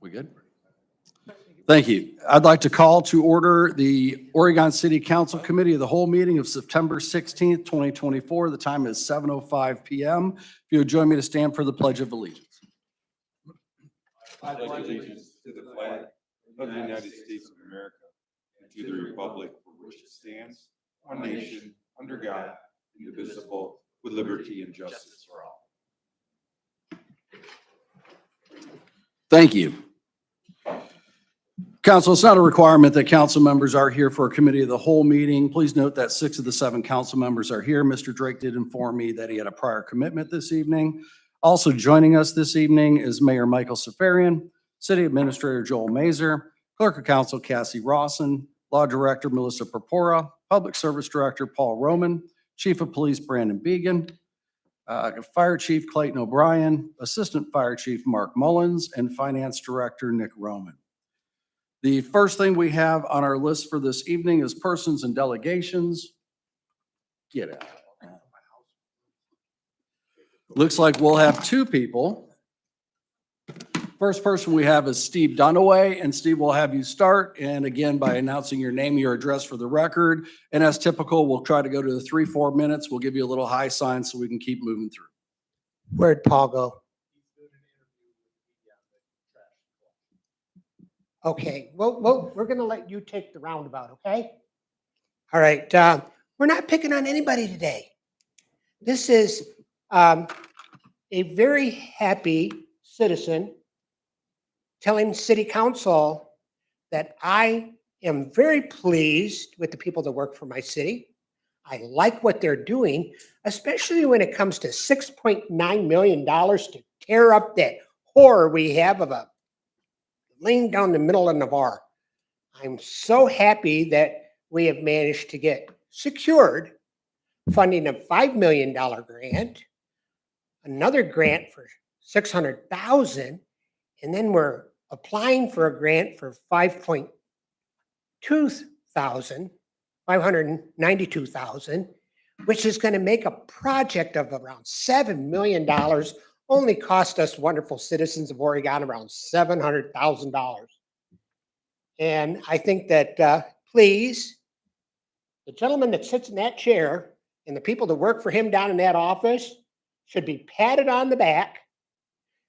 We good? Thank you. I'd like to call to order the Oregon City Council Committee of the Whole meeting of September 16th, 2024. The time is 7:05 PM. If you would join me to stand for the Pledge of Allegiance. I pledge allegiance to the flag of the United States of America and to the republic for which it stands, one nation, under God, indivisible, with liberty and justice for all. Thank you. Council, it's not a requirement that council members are here for a committee of the whole meeting. Please note that 6 of the 7 council members are here. Mr. Drake did inform me that he had a prior commitment this evening. Also joining us this evening is Mayor Michael Safarian, City Administrator Joel Mazer, Clerk of Council Cassie Rawson, Law Director Melissa Purpura, Public Service Director Paul Roman, Chief of Police Brandon Began, Fire Chief Clayton O'Brien, Assistant Fire Chief Mark Mullins, and Finance Director Nick Roman. The first thing we have on our list for this evening is persons and delegations. Get out. Looks like we'll have 2 people. First person we have is Steve Dunaway, and Steve, will have you start. And again, by announcing your name, your address for the record. And as typical, we'll try to go to the 3-4 minutes. We'll give you a little high sign so we can keep moving through. Where'd Paul go? Okay, well, we're gonna let you take the roundabout, okay? All right, we're not picking on anybody today. This is a very happy citizen telling city council that I am very pleased with the people that work for my city. I like what they're doing, especially when it comes to $6.9 million to tear up that horror we have of a lane down the middle of Navarre. I'm so happy that we have managed to get secured funding a $5 million grant, another grant for $600,000, and then we're applying for a grant for $592,000, which is going to make a project of around $7 million, only cost us wonderful citizens of Oregon around $700,000. And I think that, please, the gentleman that sits in that chair and the people that work for him down in that office should be patted on the back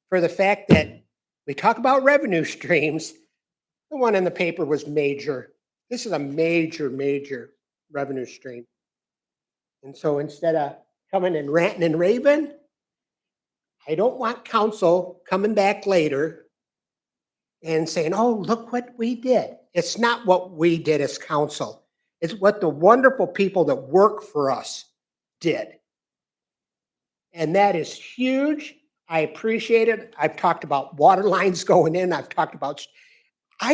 for the fact that we talk about revenue streams. The one in the paper was major. This is a major, major revenue stream. And so instead of coming and ranting and raving, I don't want council coming back later and saying, oh, look what we did. It's not what we did as council. It's what the wonderful people that work for us did. And that is huge. I appreciate it. I've talked about water lines going in. I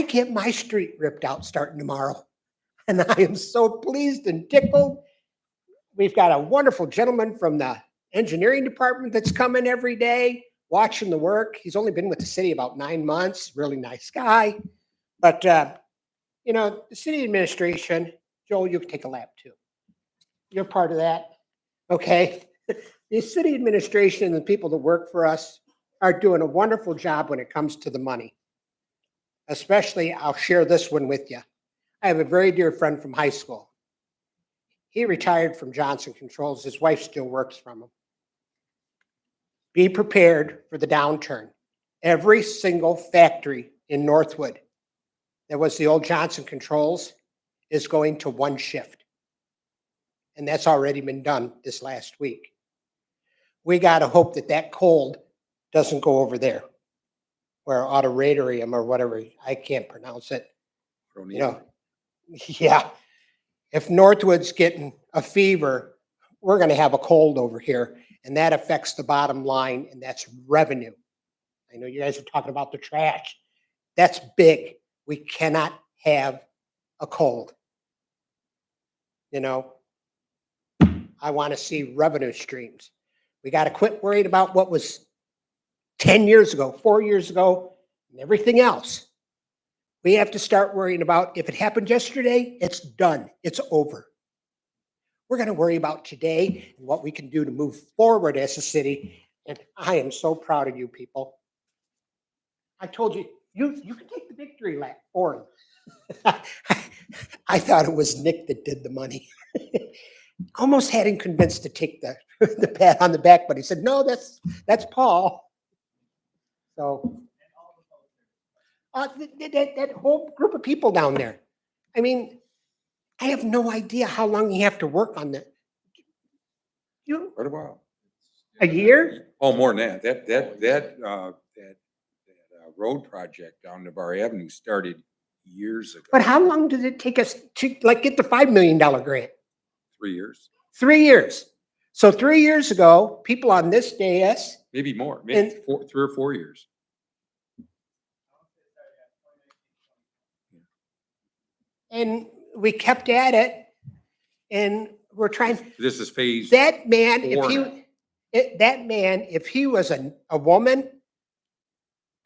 get my street ripped out starting tomorrow. And I am so pleased and tickled. We've got a wonderful gentleman from the engineering department that's coming every day, watching the work. He's only been with the city about 9 months, really nice guy. But, you know, the city administration, Joel, you can take a lap too. You're part of that, okay? The city administration and the people that work for us are doing a wonderful job when it comes to the money. Especially, I'll share this one with you. I have a very dear friend from high school. He retired from Johnson Controls. His wife still works from him. Be prepared for the downturn. Every single factory in Northwood that was the old Johnson Controls is going to 1 shift. And that's already been done this last week. We got to hope that that cold doesn't go over there, where Autoradium or whatever, I can't pronounce it. You know, yeah. If Northwood's getting a fever, we're going to have a cold over here, and that affects the bottom line, and that's revenue. I know you guys are talking about the trash. That's big. We cannot have a cold. You know, I want to see revenue streams. We got to quit worrying about what was 10 years ago, 4 years ago, and everything else. We have to start worrying about if it happened yesterday, it's done. It's over. We're going to worry about today and what we can do to move forward as a city. And I am so proud of you people. I told you you can take the victory lap for him. I thought it was Nick that did the money. Almost had him convinced to take the, the pat on the back, but he said, no, that's Paul. So, that whole group of people down there. I mean, I have no idea how long you have to work on that. Quite a while. A year? Oh, more than that. That road project down Navarre Avenue started years ago. But how long did it take us to like get the $5 million grant? 3 years, 3 years. So 3 years ago, people on this dais, maybe more, maybe And- 3 or 4 years. and we kept at it, and we're trying. This is phase. That man, Four. if he was a woman,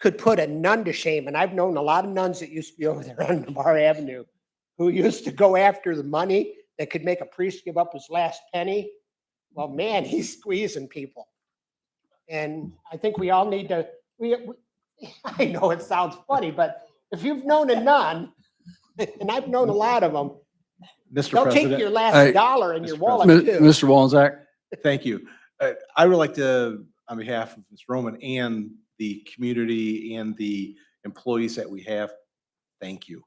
could put a nun to shame. And I've known a lot of nuns that used to be over there on Navarre Avenue who used to go after the money that could make a priest give up his last penny. Well, man, he's squeezing people. And I think we all need to, I know it sounds funny, but if you've known a nun, and I've known a lot of them, Mr. they'll take President, your last Hey, dollar in your Mr. wallet too. Mr. Wallensack? thank you. I would like to, on behalf of Ms. Roman and the community and the employees that we have, thank you.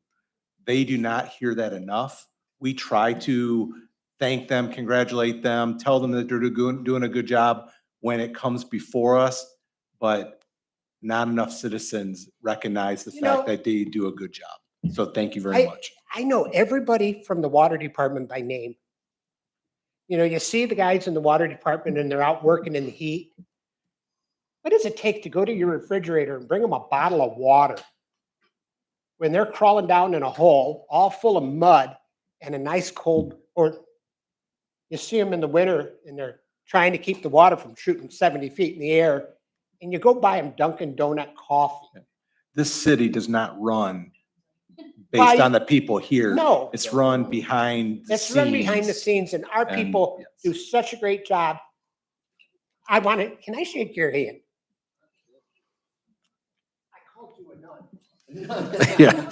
They do not hear that enough. We try to thank them, congratulate them, tell them that they're doing a good job when it comes before us, but not enough citizens recognize the You know- fact that they do a good job. So thank you very much. I know everybody from the water department by name. You know, you see the guys in the water department and they're out working in the heat. What does it take to go to your refrigerator and bring them a bottle of water when they're crawling down in a hole all full of mud and a nice cold, or you see them in the winter and they're trying to keep the water from shooting 70 feet in the air, and you go buy them Dunkin' Donut coffee. This city does not run By- based on the people here. No. It's run behind the It's run behind the scenes. scenes, and our And, people yes. do such a great job. I want to, can I shake your hand? I called you a nun. Yeah.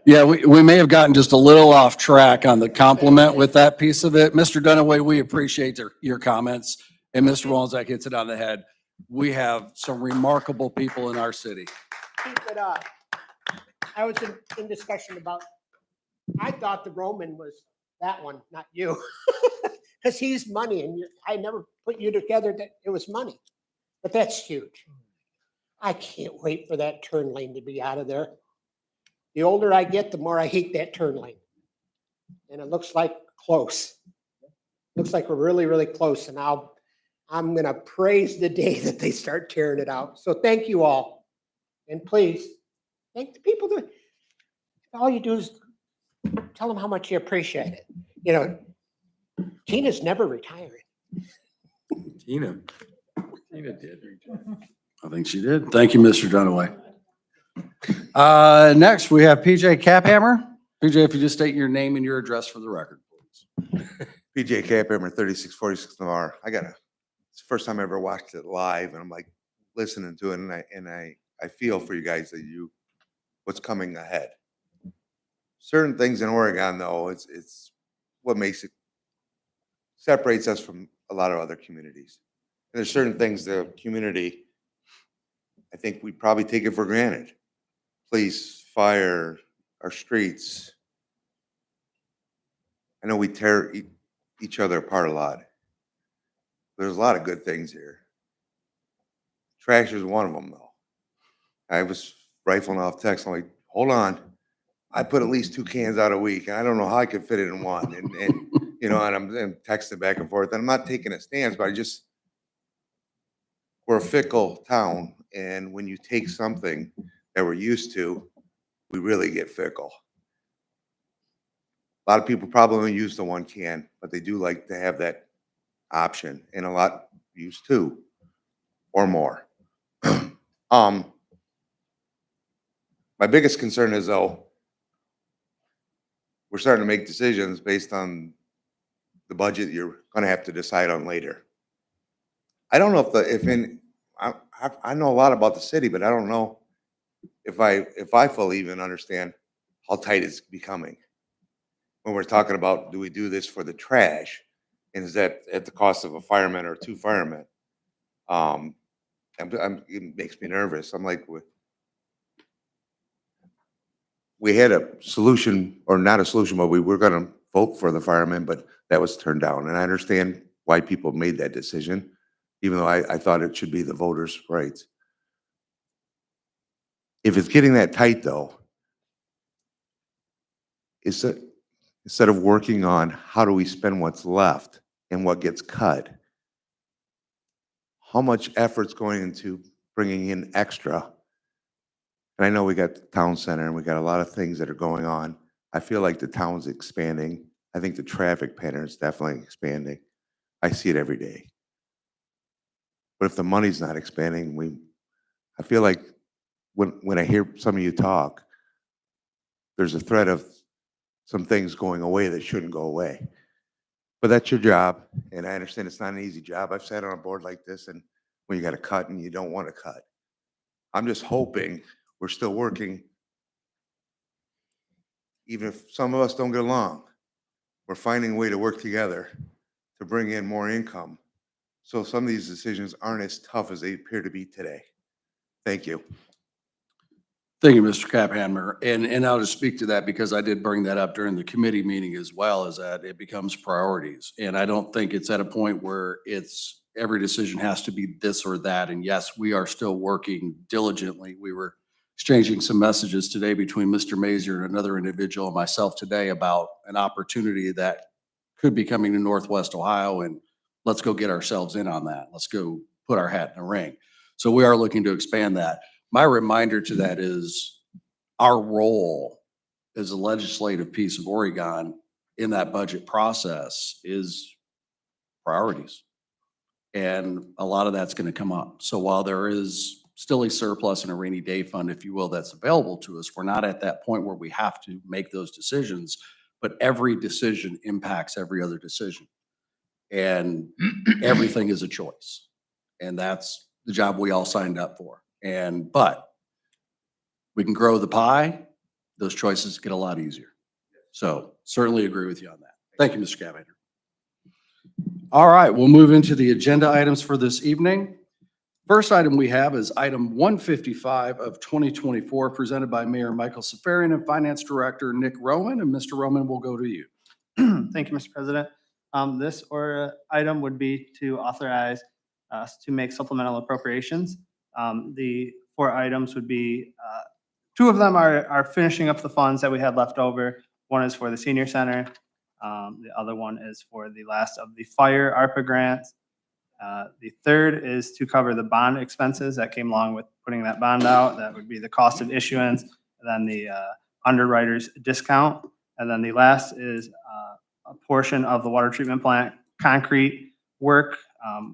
Yeah, we may have gotten just a little off track on the compliment with that piece of it. Mr. Dunaway, we appreciate your comments, and Mr. Wallensack hits it on the head. We have some remarkable people in our city. Keep it up. I was in discussion about, I thought the Roman was that one, not you. Because he's money, and I never put you together that it was money. But that's huge. I can't wait for that turn lane to be out of there. The older I get, the more I hate that turn lane. And it looks like close. Looks like we're really, really close, and I'm gonna praise the day that they start tearing it out. So thank you all. And please, thank the people that, all you do is tell them how much you appreciate it. You know, Tina's never retiring. Tina did. I think she did. Thank you, Mr. Dunaway. Next, we have PJ Caphammer. PJ, if you just state your name and your address for the record, please. PJ Caphammer, 3646 Navarre. It's the first time I ever watched it live, and I'm like listening to it, and I feel for you guys what's coming ahead. Certain things in Oregon, though, it's what makes it, separates us from a lot of other communities. And there's certain things the community, I think we probably take it for granted. Police, fire, our streets. I know we tear each other apart a lot. There's a lot of good things here. Trash is one of them, though. I was rifling off text. I'm like, hold on. I put at least 2 cans out a week, and I don't know how I could fit it in one. And you know, and I'm texting back and forth. And I'm not taking a stance, but we're a fickle town, and when you take something that we're used to, we really get fickle. A lot of people probably only use the 1 can, but they do like to have that option, and a lot use 2 or more. My biggest concern is, though, we're starting to make decisions based on the budget you're going to have to decide on later. I don't know I know a lot about the city, but I don't know if I fully even understand how tight it's becoming. When we're talking about, do we do this for the trash? And is that at the cost of a fireman or two firemen? It makes me nervous. I'm like, we had a solution, or not a solution, but we were gonna vote for the firemen, but that was turned down. And I understand why people made that decision, even though I thought it should be the voters' rights. If it's getting that tight though, instead of working on how do we spend what's left and what gets cut, how much effort's going into bringing in extra? And I know we got the town center and we got a lot of things that are going on. I feel like the town's expanding. I think the traffic pattern is definitely expanding. I see it every day. But if the money's not expanding, I feel like when I hear some of you talk, there's a threat of some things going away that shouldn't go away. But that's your job, and I understand it's not an easy job. I've sat on a board like this, and when you got to cut and you don't want to cut. I'm just hoping we're still working. Even if some of us don't get along, we're finding a way to work together to bring in more income. So some of these decisions aren't as tough as they appear to be today. Thank you. Thank you, Mr. Caphanmer. And I'll just speak to that because I did bring that up during the committee meeting as well, is that it becomes priorities. And I don't think it's at a point where every decision has to be this or that. And yes, we are still working diligently. We were exchanging some messages today between Mr. Mazier and another individual and myself today about an opportunity that could be coming to Northwest Ohio, and let's go get ourselves in on that. Let's go put our hat in the ring. So we are looking to expand that. My reminder to that is our role as a legislative piece of Oregon in that budget process is priorities. And a lot of that's going to come up. So while there is still a surplus and a rainy day fund, if you will, that's available to us, we're not at that point where we have to make those decisions, but every decision impacts every other decision. And everything is a choice. And that's the job we all signed up for. But we can grow the pie, those choices get a lot easier. So certainly agree with you on that. Thank you, Mr. Cavanaugh. All right, we'll move into the agenda items for this evening. First item we have is item 155 of 2024, presented by Mayor Michael Safarian and Finance Director Nick Roman. And Mr. Roman, we'll go to you. Thank you, Mr. President. This item would be to authorize us to make supplemental appropriations. The four items would be, two of them are finishing up the funds that we had left over. One is for the senior center. The other one is for the last of the fire ARPA grants. The third is to cover the bond expenses that came along with putting that bond out. That would be the cost of issuance, and then the underwriter's discount. And then the last is a portion of the water treatment plant concrete work.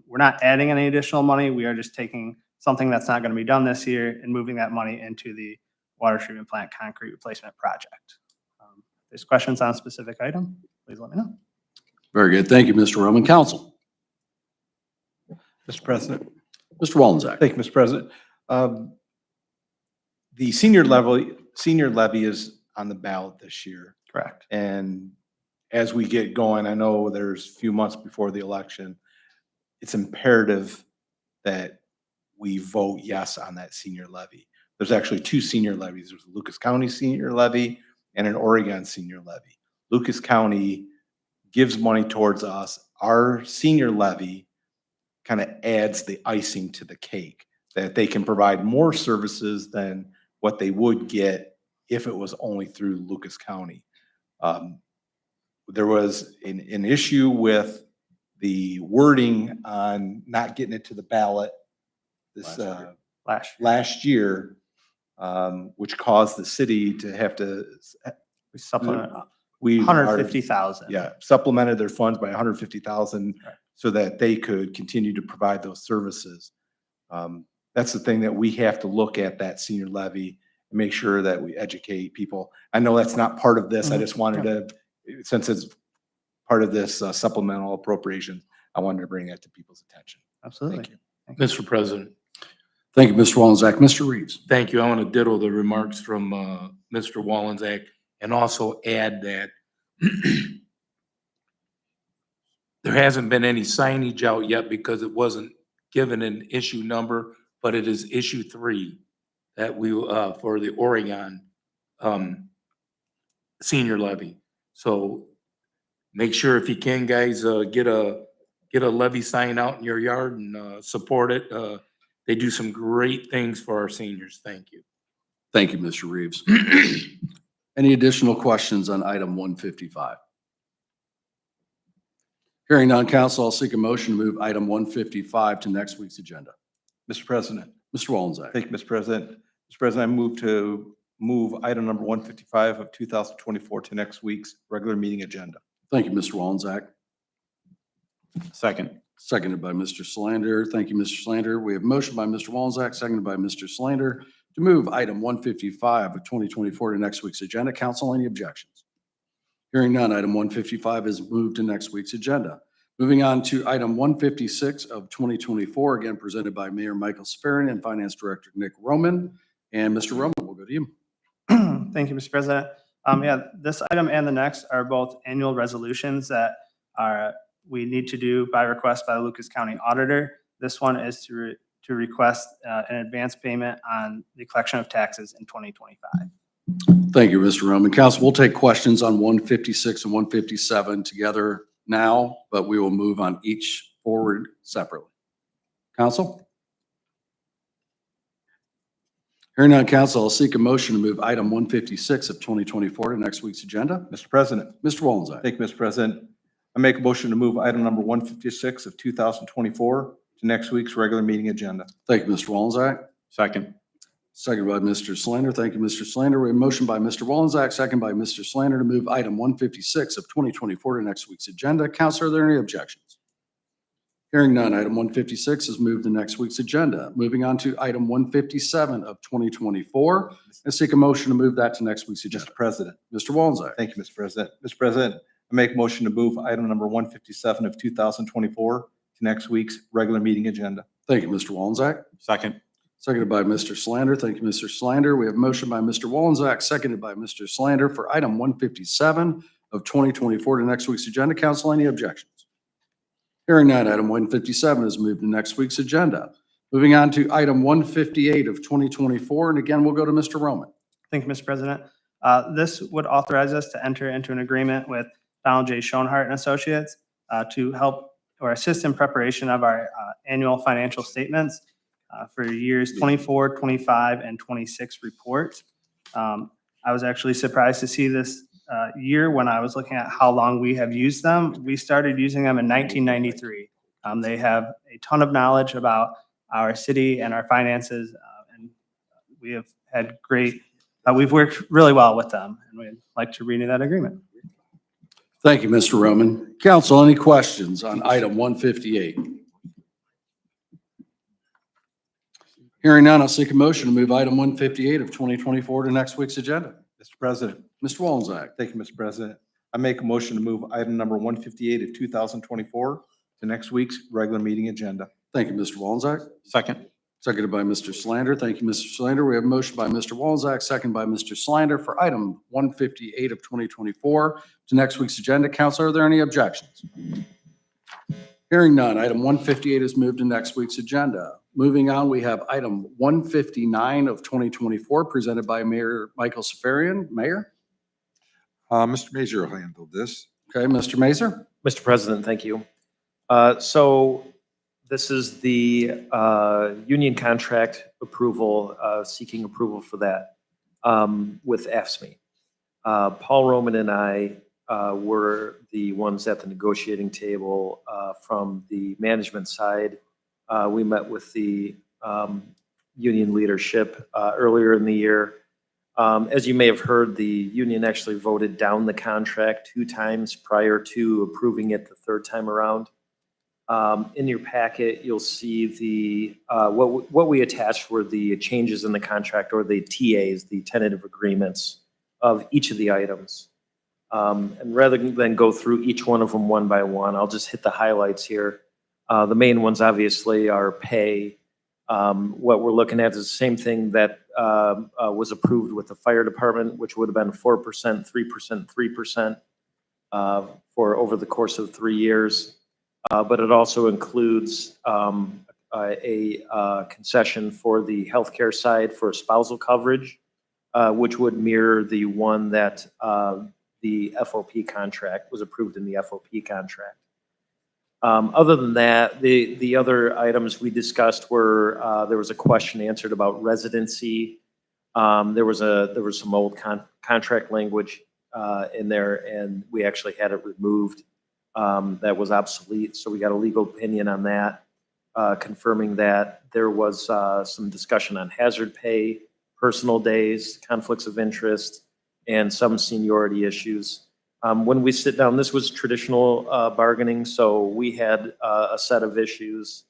We're not adding any additional money. We are just taking something that's not going to be done this year and moving that money into the water treatment plant concrete replacement project. If there's questions on a specific item, please let me know. Very good. Thank you, Mr. Roman. Council. Mr. President. Mr. Wallenczak. Thank you, Mr. President. The senior levy is on the ballot this year. Correct. And as we get going, I know there's a few months before the election, it's imperative that we vote yes on that senior levy. There's actually two senior levies. There's a Lucas County senior levy and an Oregon senior levy. Lucas County gives money towards us. Our senior levy kind of adds the icing to the cake, that they can provide more services than what they would get if it was only through Lucas County. There was an issue with the wording on not getting it to the ballot this last year, which caused the city to have to We supplement we 150,000. Yeah, supplemented their funds by 150,000 Right. so that they could continue to provide those services. That's the thing that we have to look at, that senior levy, and make sure that we educate people. I know that's not part of this. I just wanted to, since it's part of this supplemental appropriation, I wanted to bring that to people's attention. Absolutely. Thank you. Thank you. Mr. President, Thank you, Mr. Wallensack. Mr. Reeves. Thank you. I want to ditto the remarks from Mr. Wallensack and also add that there hasn't been any signage out yet because it wasn't given an issue number, but it is issue 3 that we, for the Oregon senior levy. So make sure if you can, guys, get a levy sign out in your yard and support it. They do some great things for our seniors. Thank you. Thank you, Mr. Reeves. Any additional questions on item 155? Hearing none, council, I'll seek a motion to move item 155 to next week's agenda. Mr. President. Mr. Wallensack. Thank you, Mr. President. Mr. President, I move to move item number 155 of 2024 to next week's regular meeting agenda. Thank you, Mr. Wallensack. Second. Seconded by Mr. Slander. Thank you, Mr. Slander. We have a motion by Mr. Wallensack, seconded by Mr. Slander to move item 155 of 2024 to next week's agenda. Council, any objections? Hearing none, item 155 is moved to next week's agenda. Moving on to item 156 of 2024, again presented by Mayor Michael Safarian and Finance Director Nick Roman. And Mr. Roman, we'll go to you. Thank you, Mr. President. Yeah, this item and the next are both annual resolutions that we need to do by request by the Lucas County Auditor. This one is to request an advance payment on the collection of taxes in 2025. Thank you, Mr. Roman. Council, we'll take questions on 156 and 157 together now, but we will move on each forward separately. Council? Hearing none, council, I'll seek a motion to move item 156 of 2024 to next week's agenda. Mr. President. Mr. Wallensack. Thank you, Mr. President. I make a motion to move item number 156 of 2024 to next week's regular meeting agenda. Thank you, Mr. Wallensack. Second. Second by Mr. Slander. Thank you, Mr. Slander. We have a motion by Mr. Wallensack, second by Mr. Slander to move item 156 of 2024 to next week's agenda. Council, are there any objections? Hearing none, item 156 is moved to next week's agenda. Moving on to item 157 of 2024. I seek a motion to move that to next week's agenda. Mr. President. Mr. Wallensack. Thank you, Mr. President. Mr. President, I make a motion to move item number 157 of 2024 to next week's regular meeting agenda. Thank you, Mr. Wallensack. Second. Seconded by Mr. Slander. Thank you, Mr. Slander. We have a motion by Mr. Wallensack, seconded by Mr. Slander for item 157 of 2024 to next week's agenda. Council, any objections? Hearing none, item 157 is moved to next week's agenda. Moving on to item 158 of 2024, and again, we'll go to Mr. Roman. Thank you, Mr. President. This would authorize us to enter into an agreement with Donald J. Schoenhart and Associates to help or assist in preparation of our annual financial statements for years 24, 25, and 26 reports. I was actually surprised to see this year when I was looking at how long we have used them. We started using them in 1993. They have a ton of knowledge about our city and our finances, and we have had great, we've worked really well with them, and we'd like to renew that agreement. Thank you, Mr. Roman. Council, any questions on item 158? Hearing none, I'll seek a motion to move item 158 of 2024 to next week's agenda. Mr. President. Mr. Wallensack. Thank you, Mr. President. I make a motion to move item number 158 of 2024 to next week's regular meeting agenda. Thank you, Mr. Wallensack. Second. Seconded by Mr. Slander. Thank you, Mr. Slander. We have a motion by Mr. Wallensack, second by Mr. Slander for item 158 of 2024 to next week's agenda. Council, are there any objections? Hearing none, item 158 is moved to next week's agenda. Moving on, we have item 159 of 2024 presented by Mayor Michael Safarian. Mayor? Mr. Major will handle this. Okay, Mr. Mazer? Mr. President, thank you. So this is the union contract approval, seeking approval for that with AFSCME. Paul Roman and I were the ones at the negotiating table from the management side. We met with the union leadership earlier in the year. As you may have heard, the union actually voted down the contract 2 times prior to approving it the 3rd time around. In your packet, you'll see the what we attached were the changes in the contract, or the TAs, the tentative agreements of each of the items. And rather than go through each one of them one by one, I'll just hit the highlights here. The main ones obviously are pay, What we're looking at is the same thing that was approved with the fire department, which would have been 4%, 3%, 3% for over the course of 3 years. But it also includes a concession for the healthcare side for spousal coverage, which would mirror the one that the FOP contract was approved in the FOP contract. Other than that, the other items we discussed were, there was a question answered about residency. There was some old contract language in there, and we actually had it removed. That was obsolete, so we got a legal opinion on that, confirming that. There was some discussion on hazard pay, personal days, conflicts of interest, and some seniority issues. When we sit down, this was traditional bargaining, so we had a set of issues.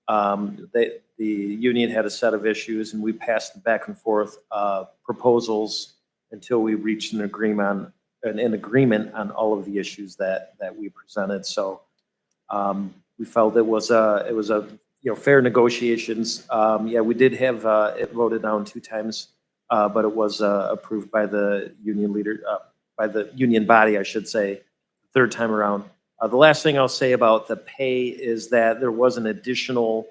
The union had a set of issues, and we passed back and forth proposals until we reached an agreement on all of the issues that we presented. So we felt it was a fair negotiations. Yeah, we did have it voted down 2 times, but it was approved by the union leader. By the union body, I should say, 3rd time around. The last thing I'll say about the pay is that there was an additional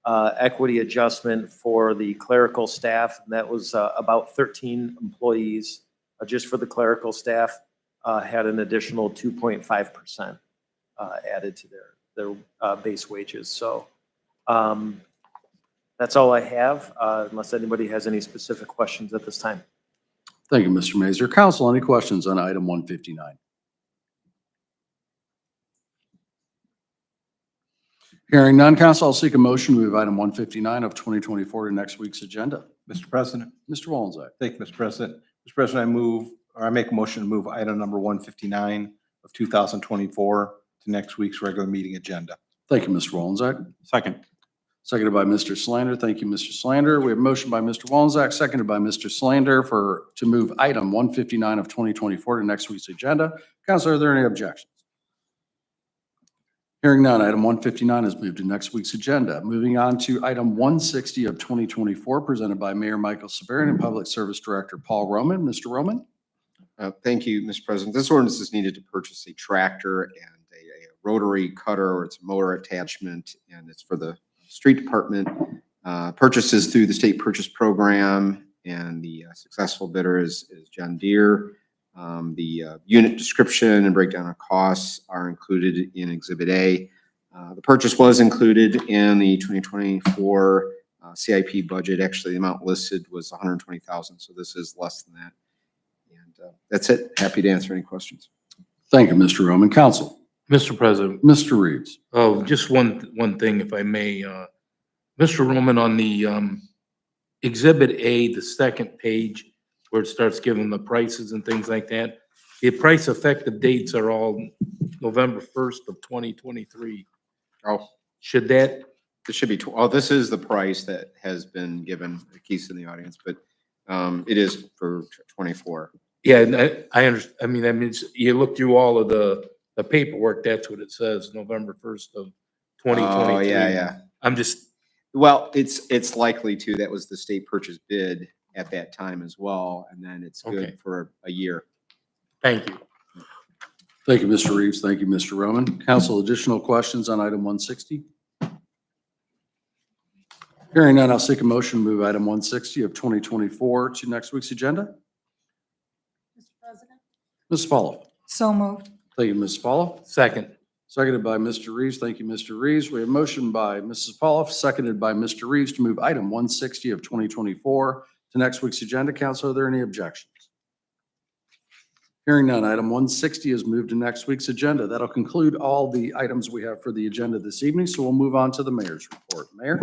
equity adjustment for the clerical staff, and that was about 13 employees just for the clerical staff had an additional 2.5% added to their base wages. So that's all I have, unless anybody has any specific questions at this time. Thank you, Mr. Mazer. Council, any questions on item 159? Hearing none, council, I'll seek a motion to move item 159 of 2024 to next week's agenda. Mr. President. Mr. Wallenzeck. Thank you, Mr. President. Mr. President, I make a motion to move item number 159 of 2024 to next week's regular meeting agenda. Thank you, Mr. Wallenzeck. Second. Seconded by Mr. Slander. Thank you, Mr. Slander. We have a motion by Mr. Wallenzeck, seconded by Mr. Slander to move item 159 of 2024 to next week's agenda. Council, are there any objections? Hearing none, item 159 is moved to next week's agenda. Moving on to item 160 of 2024, presented by Mayor Michael Sabarian and Public Service Director Paul Roman. Mr. Roman? Thank you, Mr. President. This ordinance is needed to purchase a tractor and a rotary cutter, or it's a motor attachment, and it's for the street department. Purchases through the state purchase program, and the successful bidder is John Deere. The unit description and breakdown of costs are included in Exhibit A. The purchase was included in the 2024 CIP budget. Actually, the amount listed was $120,000, so this is less than that. And that's it. Happy to answer any questions. Thank you, Mr. Roman. Council? Mr. President, Mr. Reeves? oh, just one thing, if I may. Mr. Roman, on the Exhibit A, the 2nd page, where it starts giving the prices and things like that, the price effective dates are all November 1st of 2023. Oh, Should that, this should be, this is the price that has been given, the keys in the audience, but it is for 24. yeah, and I understand, I mean, you look through all of the paperwork, that's what it says, November 1st of 2023. Oh, yeah. I'm just, Well, it's likely to. That was the state purchase bid at that time as well, and then it's Okay. good for a year. thank you. Thank you, Mr. Reeves. Thank you, Mr. Roman. Council, additional questions on item 160? Hearing none, I'll seek a motion to move item 160 of 2024 to next week's agenda. Mr. President? Ms. Paulo? So moved. Thank you, Ms. Paulo. Second, Seconded by Mr. Reeves. Thank you, Mr. Reeves. We have a motion by Mrs. Paulo, seconded by Mr. Reeves to move item 160 of 2024 to next week's agenda. Council, are there any objections? Hearing none, item 160 is moved to next week's agenda. That'll conclude all the items we have for the agenda this evening, so we'll move on to the mayor's report. Mayor?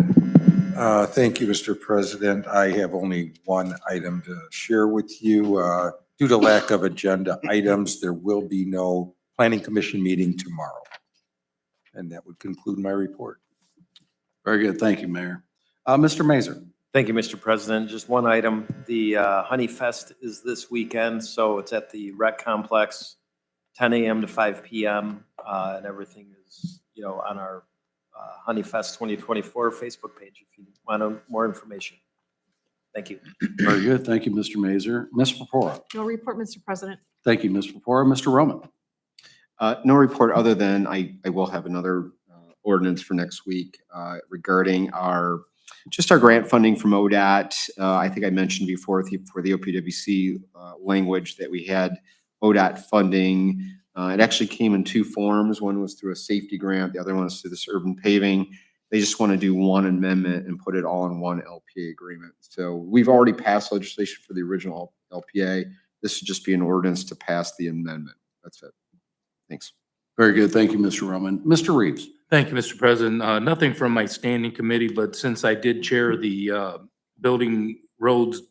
Thank you, Mr. President. I have only one item to share with you. Due to lack of agenda items, there will be no planning commission meeting tomorrow. And that would conclude my report. Very good. Thank you, Mayor. Mr. Mazer? Thank you, Mr. President. Just one item. The Honey Fest is this weekend, so it's at the rec complex, 10 a.m. to 5 p.m. And everything is, on our Honeyfest 2024 Facebook page if you want more information. Thank you. Very good. Thank you, Mr. Mazer. Ms. Purpura. No report, Mr. President. Thank you, Ms. Purpura. Mr. Roman. No report other than I will have another ordinance for next week regarding just our grant funding from ODOT. I think I mentioned before for the OPWC language that we had ODOT funding. It actually came in two forms. One was through a safety grant. The other one was through this urban paving. They just want to do one amendment and put it all in one LPA agreement. So we've already passed legislation for the original LPA. This should just be an ordinance to pass the amendment. That's it. Thanks. Very good. Thank you, Mr. Roman. Mr. Reeves. Thank you, Mr. President. Nothing from my standing committee, but since I did chair the building roads,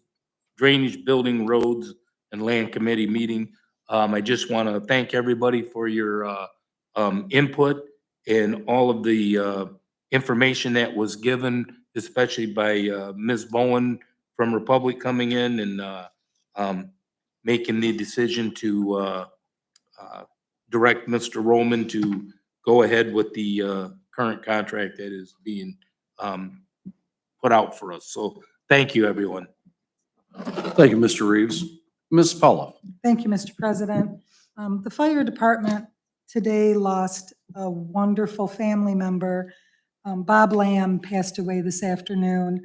drainage, building roads and land committee meeting, I just want to thank everybody for your input and all of the information that was given, especially by Ms. Bowen from Republic coming in and making the decision to direct Mr. Roman to go ahead with the current contract that is being put out for us. So thank you, everyone. Thank you, Mr. Reeves. Ms. Pella. Thank you, Mr. President. The fire department today lost a wonderful family member. Bob Lamb passed away this afternoon.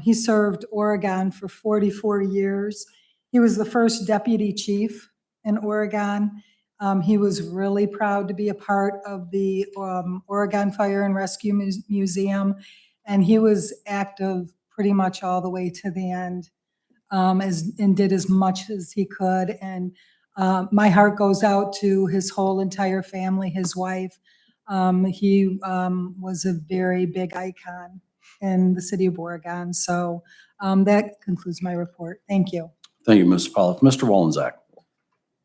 He served Oregon for 44 years. He was the first deputy chief in Oregon. He was really proud to be a part of the Oregon Fire and Rescue Museum, and he was active pretty much all the way to the end, and did as much as he could. And my heart goes out to his whole entire family, his wife. He was a very big icon in the city of Oregon. So that concludes my report. Thank you. Thank you, Ms. Pollock. Mr. Wolenczak.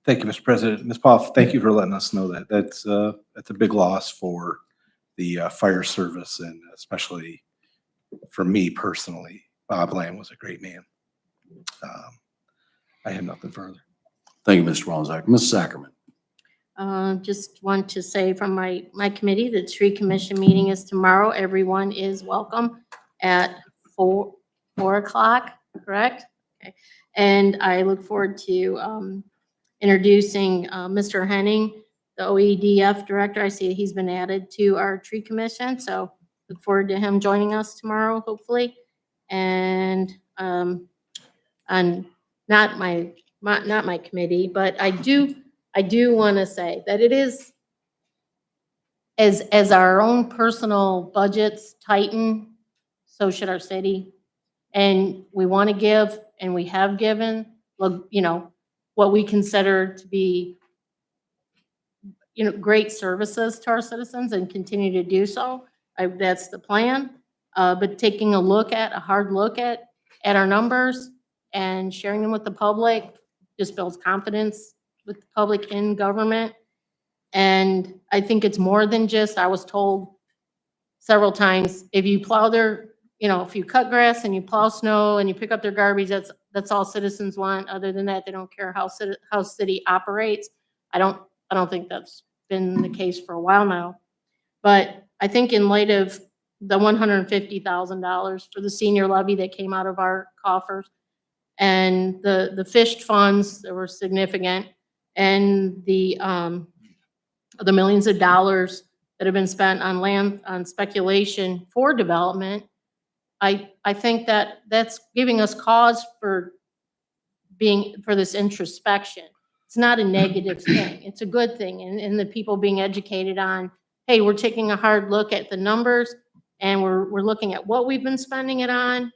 Thank you, Mr. President. Ms. Poff, thank you for letting us know that. That's a big loss for the fire service, and especially for me personally. Bob Lamb was a great man. I have nothing further. Thank you, Mr. Wolenczak. Ms. Sackerman. Just want to say from my committee, the tree commission meeting is tomorrow. Everyone is welcome at 4 o'clock, correct? Okay. And I look forward to introducing Mr. Henning, the OEDF director. I see he's been added to our tree commission, so look forward to him joining us tomorrow, hopefully. And on not my committee, but I do want to say that it is, as our own personal budgets tighten, so should our city. And we want to give, and we have given, what we consider to be, great services to our citizens, and continue to do so. That's the plan. But taking a hard look at our numbers and sharing them with the public just builds confidence with the public in government. And I think it's more than just, I was told several times, if you plow if you cut grass and you plow snow and you pick up their garbage, that's all citizens want. Other than that, they don't care how city operates. I don't think that's been the case for a while now. But I think in light of the $150,000 for the senior levy that came out of our coffers, and the fished funds that were significant, and the millions of dollars that have been spent on land, on speculation for development, I think that that's giving us cause for this introspection. It's not a negative thing. It's a good thing. And the people being educated on, hey, we're taking a hard look at the numbers, and we're looking at what we've been spending it on,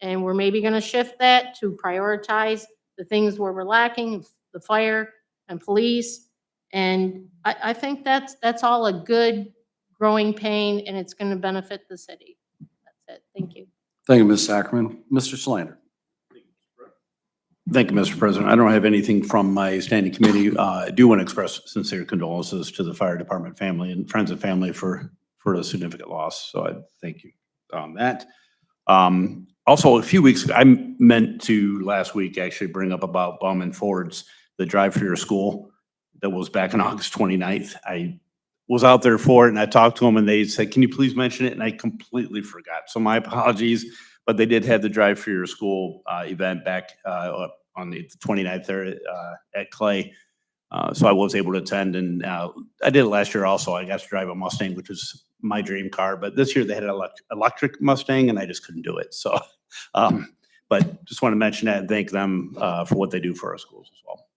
and we're maybe going to shift that to prioritize the things where we're lacking, the fire and police. And I think that's all a good growing pain, and it's going to benefit the city. That's it. Thank you. Thank you, Ms. Sackerman. Mr. Slander. Thank you, Mr. President. I don't have anything from my standing committee. I do want to express sincere condolences to the fire department family and friends and family for a significant loss. So I thank you on that. Also, a few weeks ago, I meant to last week actually bring up about Bum and Ford's, the Drive for Your School that was back on August 29th. I was out there for it and I talked to them and they said, can you please mention it? And I completely forgot. So my apologies, but they did have the Drive for Your School event back on the 29th there at Clay. So I was able to attend and I did it last year also. I got to drive a Mustang, which is my dream car, but this year they had an electric Mustang and I just couldn't do it. So, but just want to mention that and thank them for what they do for our schools as well.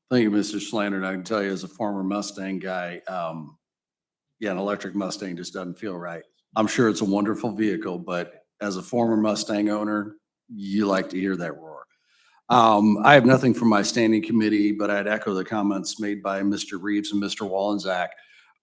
Thank you, Mr. Slander. And I can tell you as a former Mustang guy, yeah, an electric Mustang just doesn't feel right. I'm sure it's a wonderful vehicle, but as a former Mustang owner, you like to hear that roar. I have nothing from my standing committee, but I'd echo the comments made by Mr. Reeves and Mr. Wallenczak.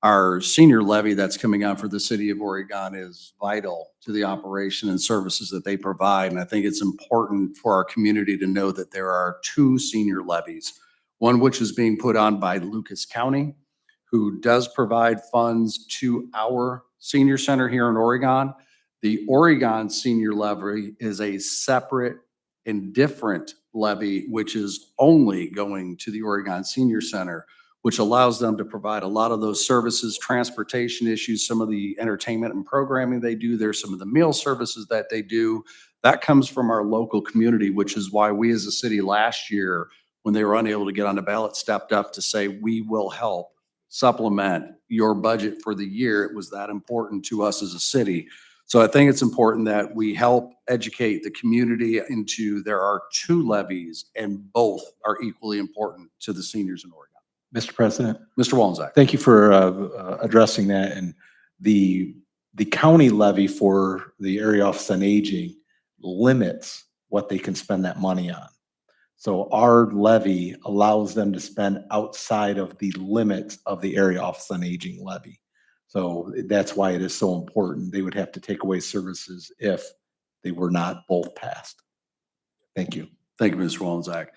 Our senior levy that's coming out for the city of Oregon is vital to the operation and services that they provide. And I think it's important for our community to know that there are two senior levies. One which is being put on by Lucas County, who does provide funds to our senior center here in Oregon. The Oregon senior levy is a separate and different levy, which is only going to the Oregon Senior Center, which allows them to provide a lot of those services, transportation issues, some of the entertainment and programming they do. There's some of the meal services that they do. That comes from our local community, which is why we as a city last year, when they were unable to get on the ballot, stepped up to say, we will help supplement your budget for the year. It was that important to us as a city. So I think it's important that we help educate the community into there are two levies and both are equally important to the seniors in Oregon. Mr. President, Mr. Wallenczak. thank you for addressing that. And the county levy for the Area Office on Aging limits what they can spend that money on. So our levy allows them to spend outside of the limits of the Area Office on Aging levy. So that's why it is so important. They would have to take away services if they were not both passed. Thank you. Thank you, Mr. Wallenczak.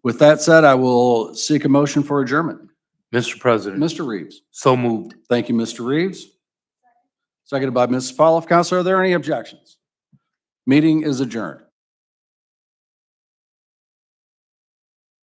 With that said, I will seek a motion for adjournment. Mr. President, Mr. Reeves. so moved. Thank you, Mr. Reeves. Seconded by Mrs. Pauloff. Counselor, are there any objections? Meeting is adjourned.